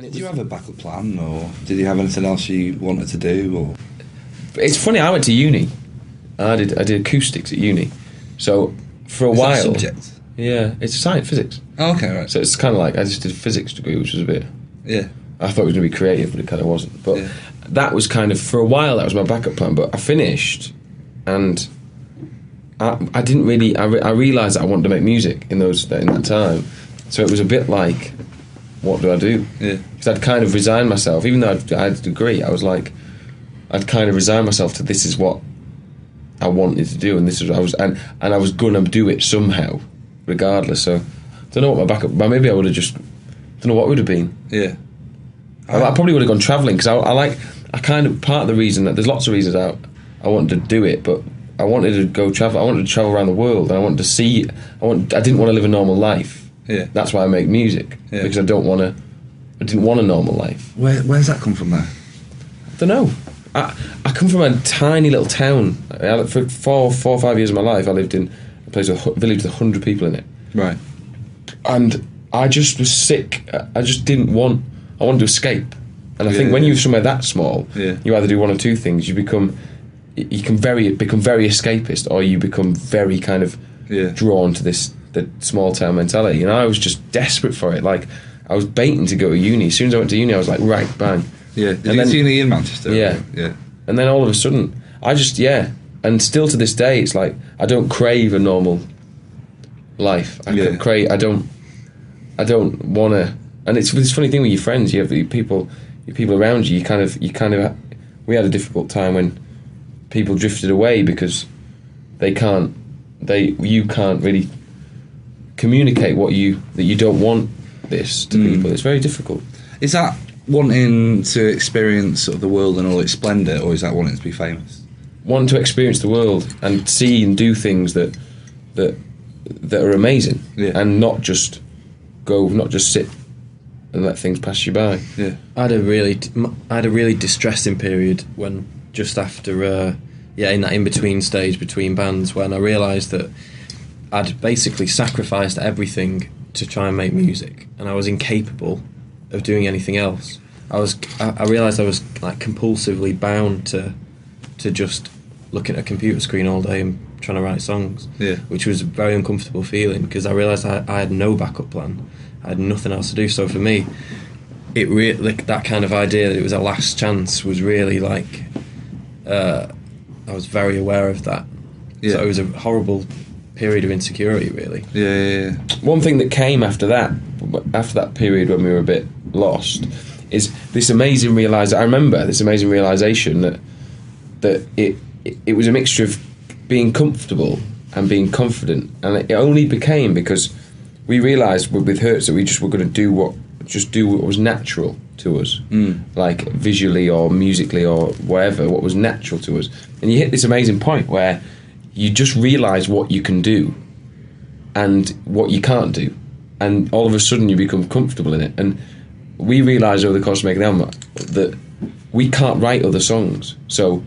Did you have a backup plan, or did you have anything else you wanted to do? Or it's funny. I went to uni. I did acoustics at uni. So for a while, that a subject? Yeah, it's science physics. Oh, okay, right. So it's kind of like I just did a physics degree, which was a bit. Yeah. I thought it was going to be creative, but it kind of wasn't. But that was kind of, for a while, that was my backup plan. But I finished, and I didn't really. I realised that I wanted to make music in that time. So it was a bit like, what do I do? Yeah. Because I'd kind of resigned myself, even though I had a degree. I was like, I'd kind of resigned myself to this is what I wanted to do, and this is what I was, and I was gonna do it somehow, regardless. So I don't know what my backup. Maybe I would have just. Don't know what it would have been. Yeah. I probably would have gone travelling because I kind of, part of the reason that there's lots of reasons I wanted to do it, but I wanted to go travel. I wanted to travel around the world, and I wanted to see. I didn't want to live a normal life. Yeah. That's why I make music, because I didn't want a normal life. Where's that come from there? I don't know. I come from a tiny little town. For 4 or 5 years of my life, I lived in a village with 100 people in it. Right. And I just was sick. I just didn't want. I wanted to escape. And I think when you're somewhere that small, you either do one or two things. You become very escapist, or you become very kind of drawn to the small town mentality. And I was just desperate for it. Like, I was baiting to go to uni. As soon as I went to uni, I was like, right, bang. Yeah. Did you go to uni in Manchester? Yeah. Yeah. And then all of a sudden, and still to this day, it's like I don't crave a normal life. I don't want to. And it's this funny thing with your friends. You have your people around you. You kind of. We had a difficult time when people drifted away because you can't really communicate that you don't want this to people. It's very difficult. Is that wanting to experience sort of the world and all its splendour, or is that wanting to be famous? Wanting to experience the world and see and do things that are amazing, and not just sit and let things pass you by. Yeah, I had a really distressing period when just after in that in between stage between bands, when I realised that I'd basically sacrificed everything to try and make music, and I was incapable of doing anything else. I realised I was like compulsively bound to just looking at a computer screen all day and trying to write songs, which was a very uncomfortable feeling because I realised I had no backup plan. I had nothing else to do. So for me, that kind of idea that it was a last chance was really like I was very aware of that. So it was a horrible period of insecurity, really. Yeah. One thing that came after that period when we were a bit lost, is this amazing realisation. I remember this amazing realisation that it was a mixture of being comfortable and being confident, and it only became because we realised with Hurts that we just were going to do what was natural to us, like visually or musically or whatever, what was natural to us. And you hit this amazing point where you just realise what you can do and what you can't do, and all of a sudden you become comfortable in it. And we realised over the course of making the album that we can't write other songs, so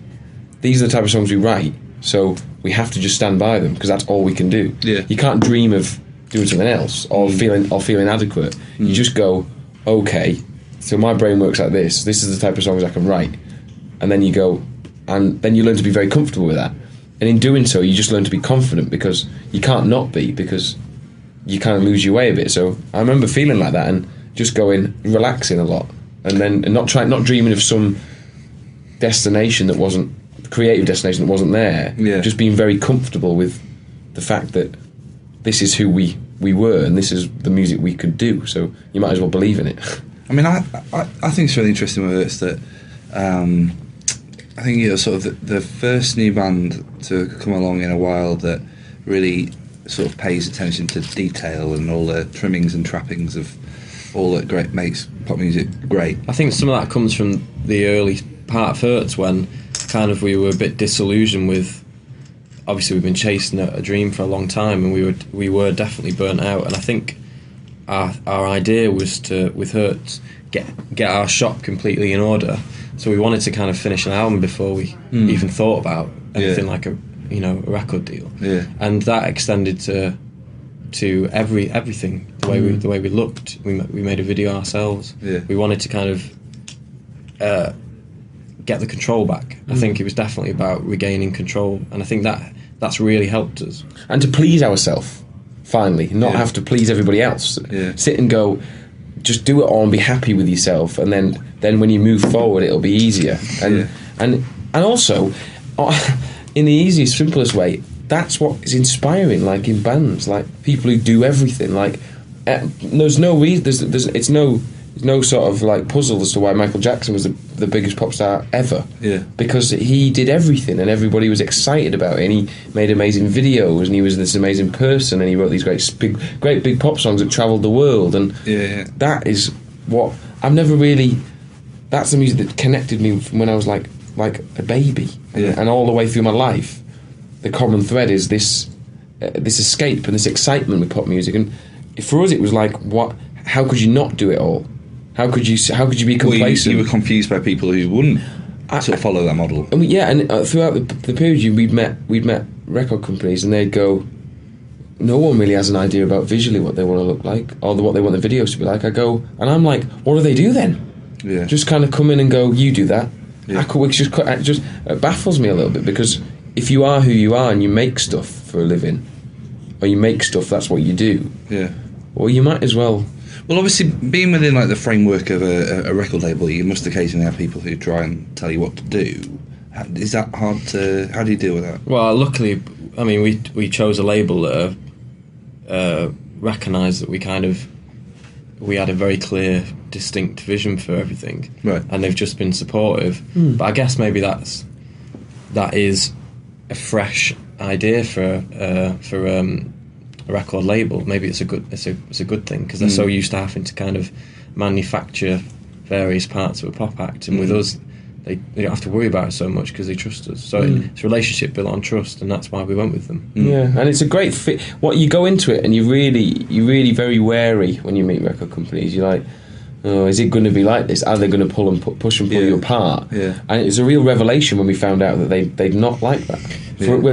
these are the type of songs we write, so we have to just stand by them because that's all we can do. You can't dream of doing something else or feeling inadequate. You just go, okay, so my brain works like this is the type of songs I can write, and then you go, and then you learn to be very comfortable with that, and in doing so you just learn to be confident because you can't not be, because you kind of lose your way a bit. So I remember feeling like that and just relaxing a lot, and not dreaming of some destination that wasn't creative destination that wasn't there. Just being very comfortable with the fact that this is who we were and this is the music we could do, so you might as well believe in it. I mean, I think it's really interesting with Hurts that I think you're sort of the first new band to come along in a while that really sort of pays attention to detail and all the trimmings and trappings of all that makes pop music great. I think some of that comes from the early part of Hurts when kind of we were a bit disillusioned with, obviously we've been chasing a dream for a long time, and we were definitely burnt out. And I think our idea was to, with Hurts, get our shop completely in order. So we wanted to kind of finish an album before we even thought about anything like a record deal. And that extended to to everything. The way we looked. We made a video ourselves. Yeah. We wanted to kind of get the control back. I think it was definitely about regaining control, and I think that's really helped us. And to please ourselves, finally, not have to please everybody else. Yeah. Sit and go, just do it all and be happy with yourself, and then when you move forward, it'll be easier. And also, in the easiest, simplest way, that's what is inspiring. Like in bands, like people who do everything. Like there's no reason. It's no sort of like puzzle as to why Michael Jackson was the biggest pop star ever. Yeah. Because he did everything and everybody was excited about it, and he made amazing videos and he was this amazing person and he wrote these great big pop songs that travelled the world, and that is what I've never really. That's the music that connected me from when I was like a baby, and all the way through my life. The common thread is this escape and this excitement with pop music, and for us it was like, what? How could you not do it all? How could you be complacent? Well, you were confused by people who wouldn't sort of follow that model. And throughout the period we'd met record companies, and they'd go, no one really has an idea about visually what they want to look like or what they want the videos to be like. I go, and I'm like, what do they do then? Yeah. Just kind of come in and go, you do that. Yeah. It baffles me a little bit, because if you are who you are and you make stuff for a living, or you make stuff, that's what you do. Yeah. Well, you might as well. Well, obviously, being within like the framework of a record label, you must occasionally have people who try and tell you what to do. Is that hard to? How do you deal with that? Well, luckily, I mean, we chose a label that recognised that we had a very clear, distinct vision for everything, right? And they've just been supportive. But I guess maybe that is a fresh idea for a record label. Maybe it's a good thing, because they're so used to having to kind of manufacture various parts of a pop act, and with us they don't have to worry about it so much because they trust us. So it's a relationship built on trust, and that's why we went with them. Yeah, and it's a great fit. What you go into it, and you're really very wary when you meet record companies. You're like, oh, is it going to be like this? Are they going to push and pull you apart? Yeah. And it was a real revelation when we found out that they'd not like that.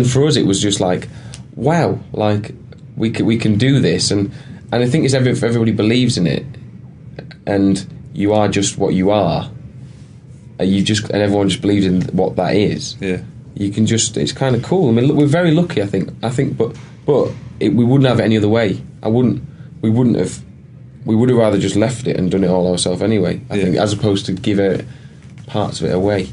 For us, it was just like, wow, like we can do this, and I think it's if everybody believes in it, and you are just what you are. And everyone just believes in what that is. Yeah. You can just. It's kind of cool. I mean, look, we're very lucky. I think, but we wouldn't have it any other way. We would have rather just left it and done it all ourselves anyway. I think, as opposed to give parts of it away.